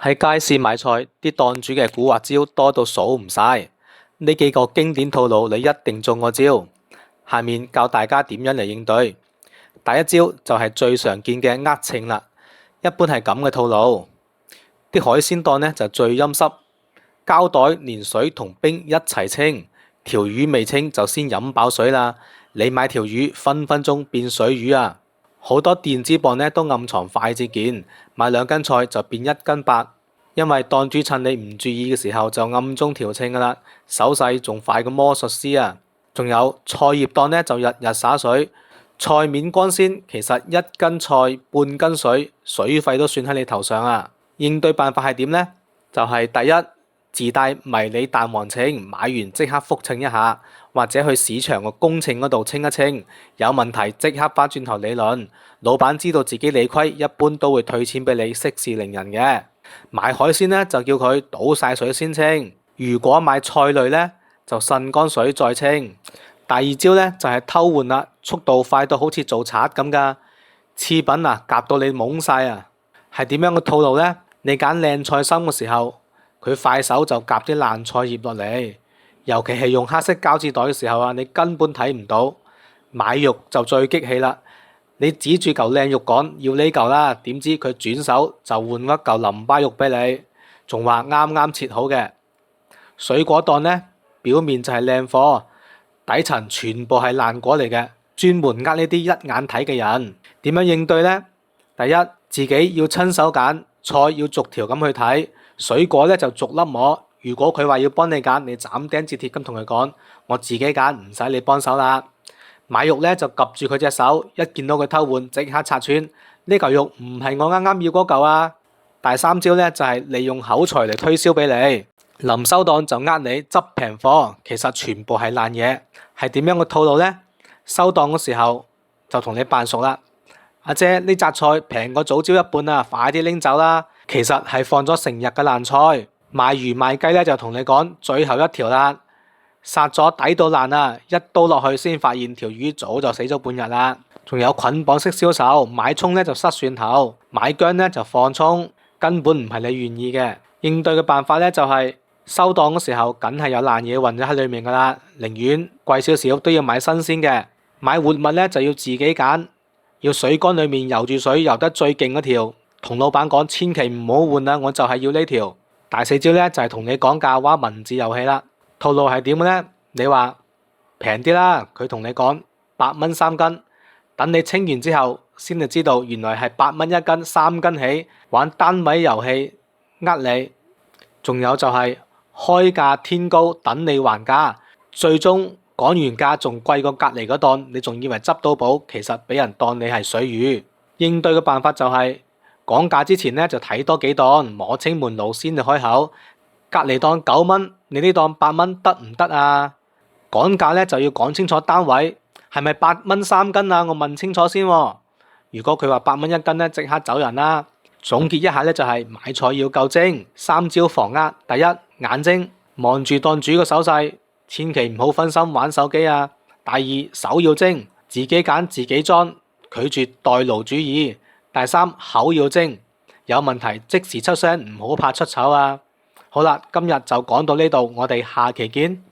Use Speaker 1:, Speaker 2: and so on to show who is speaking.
Speaker 1: 喺街市買菜，啲檔主嘅古惑招多到數唔晒。呢幾個經典套路你一定中過招。下面教大家點樣嚟應對。第一招就係最常見嘅呃稱啦，一般係咁嘅套路。啲海鮮檔呢就最陰濕，膠袋連水同冰一齊清，條魚未清就先飲飽水啦。你買條魚分分鐘變水魚啊！好多電子磅呢都暗藏快捷鍵，買2斤菜就變1斤8，因為檔主趁你唔注意嘅時候就暗中調稱噶啦，手勢仲快過魔術師啊！仲有菜葉檔呢就日日灑水，菜面乾鮮，其實1斤菜半斤水，水費都算喺你頭上啊！應對辦法係點呢？就係第一，自帶迷你彈簧秤，買完即刻復稱一下，或者去市場個公稱嗰度稱一稱，有問題即刻返轉頭理論。老闆知道自己理虧，一般都會退錢俾你，息事寧人嘅。買海鮮呢，就叫佢倒晒水先稱，如果買菜類呢，就擤乾水再稱。第二招呢，就係偷換啦，速度快到好似做賊咁噶，次品啊夾到你懵晒啊！係點樣嘅套路呢？你揀靚菜心嘅時候，佢快手就夾啲爛菜葉落嚟，尤其係用黑色膠紙袋嘅時候啊，你根本睇唔到。買肉就最激氣啦，你指住嚿靚肉講要呢嚿啦，點知佢轉手就換一嚿淋巴肉俾你，仲話啱啱切好嘅。水果檔呢，表面就係靚貨，底層全部係爛果嚟嘅，專門呃呢啲一眼睇嘅人。點樣應對呢？第一，自己要親手揀菜，要逐條咁去睇。水果咧就逐粒摸，如果佢話要幫你揀，你斬釘截鐵咁同佢講，我自己揀，唔使你幫手啦。買肉咧就及住佢隻手，一見到佢偷換，即刻拆穿。呢嚿肉唔係我啱啱要嗰嚿啊！第三招咧就係利用口才嚟推銷俾你，臨收檔就呃你執平貨，其實全部係爛嘢。係點樣嘅套路呢？收檔嘅時候就同你扮熟啦，阿姐呢紮菜平過早朝一半啊，快啲拎走啦！其實係放咗成日嘅爛菜。賣魚賣雞咧就同你講最後一條啦，殺咗抵到爛啊！一刀落去先發現條魚早就死咗半日啦。仲有捆綁式銷售，買葱咧就塞蒜頭，買薑咧就放葱，根本唔係你願意嘅。應對嘅辦法咧就係收檔嘅時候梗係有爛嘢混咗喺裏面噶啦，寧願貴少少都要買新鮮嘅。買活物咧就要自己揀，要水缸裏面游住水游得最勁嗰條。同老闆講千祈唔好換啦，我就係要呢條。第4招咧就係同你講價話文字遊戲啦。套路係點嘅咧？你話平啲啦，佢同你講8蚊3斤，等你稱完之後先至知道原來係8蚊1斤，3斤起，玩單位遊戲呃你。仲有就係開價天高，等你還價，最終講完價仲貴過隔離嗰檔，你仲以為執到寶，其實俾人當你係水魚。應對嘅辦法就係講價之前呢，就睇多幾檔，摸清門路先至開口。隔離檔9蚊，你呢檔8蚊得唔得啊？講價呢就要講清楚單位，係咪8蚊3斤啊？我問清楚先喎。如果佢話8蚊1斤呢，即刻走人啦。總結一下呢，就係買菜要夠精，3招防呃。第一，眼睛望住檔主個手勢，千祈唔好分心玩手機啊。第二，手要精，自己揀自己裝，拒絕代勞主義。第三，口要精，有問題即時出聲，唔好怕出醜啊！好啦，今日就講到呢度，我哋下期見。